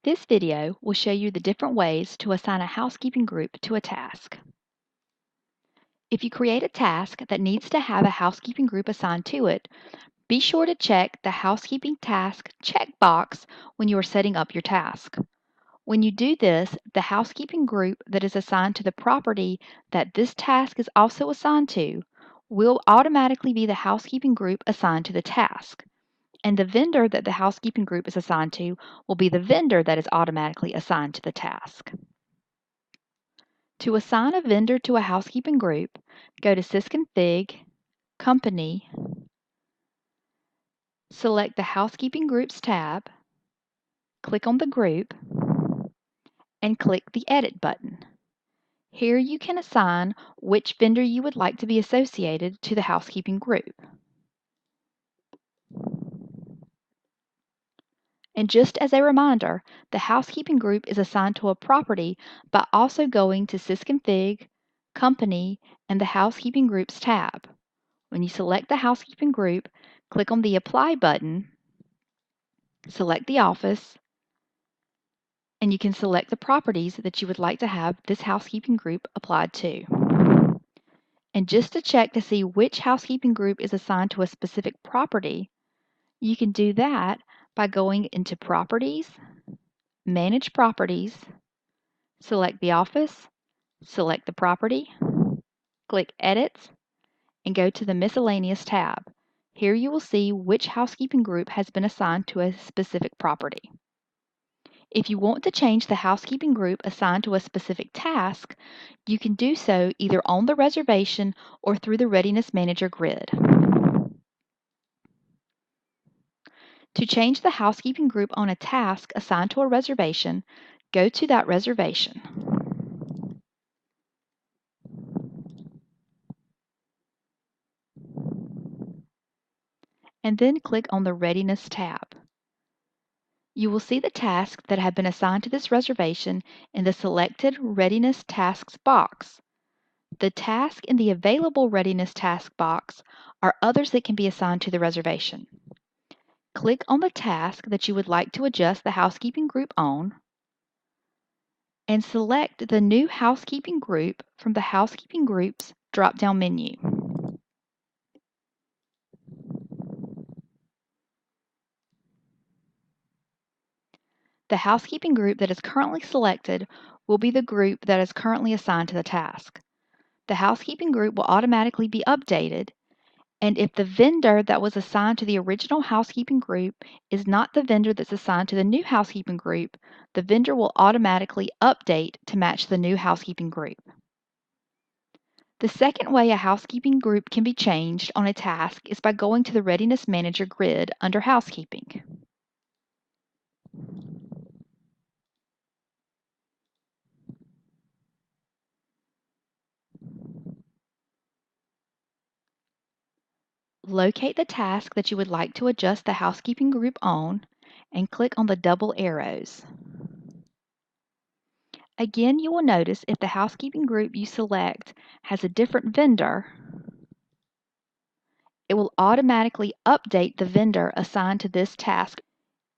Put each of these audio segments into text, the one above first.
This video will show you the different ways to assign a housekeeping group to a task. If you create a task that needs to have a housekeeping group assigned to it, be sure to check the Housekeeping Task checkbox when you are setting up your task. When you do this, the housekeeping group that is assigned to the property that this task is also assigned to will automatically be the housekeeping group assigned to the task. And the vendor that the housekeeping group is assigned to will be the vendor that is automatically assigned to the task. To assign a vendor to a housekeeping group, go to Sysconfig, Company, select the Housekeeping Groups tab, click on the group, and click the Edit button. Here you can assign which vendor you would like to be associated to the housekeeping group. And just as a reminder, the housekeeping group is assigned to a property by also going to Sysconfig, Company, and the Housekeeping Groups tab. When you select the housekeeping group, click on the Apply button, select the office, and you can select the properties that you would like to have this housekeeping group applied to. And just to check to see which housekeeping group is assigned to a specific property, you can do that by going into Properties, Manage Properties, select the office, select the property, click Edit, and go to the Miscellaneous tab. Here you will see which housekeeping group has been assigned to a specific property. If you want to change the housekeeping group assigned to a specific task, you can do so either on the reservation or through the Readiness Manager grid. To change the housekeeping group on a task assigned to a reservation, go to that reservation. And then click on the Readiness tab. You will see the tasks that have been assigned to this reservation in the Selected Readiness Tasks box. The task in the Available Readiness Task box are others that can be assigned to the reservation. Click on the task that you would like to adjust the housekeeping group on, and select the new housekeeping group from the Housekeeping Groups drop-down menu. The housekeeping group that is currently selected will be the group that is currently assigned to the task. The housekeeping group will automatically be updated, and if the vendor that was assigned to the original housekeeping group is not the vendor that's assigned to the new housekeeping group, the vendor will automatically update to match the new housekeeping group. The second way a housekeeping group can be changed on a task is by going to the Readiness Manager grid under Housekeeping. Locate the task that you would like to adjust the housekeeping group on and click on the double arrows. Again, you will notice if the housekeeping group you select has a different vendor, it will automatically update the vendor assigned to this task.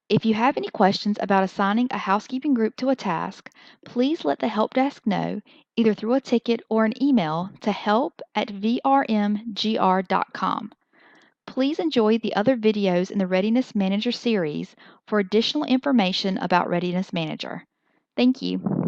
If you have any questions about assigning a housekeeping group to a task, please let the help desk know either through a ticket or an email to help@vrmgr.com. Please enjoy the other videos in the Readiness Manager series for additional information about Readiness Manager. Thank you.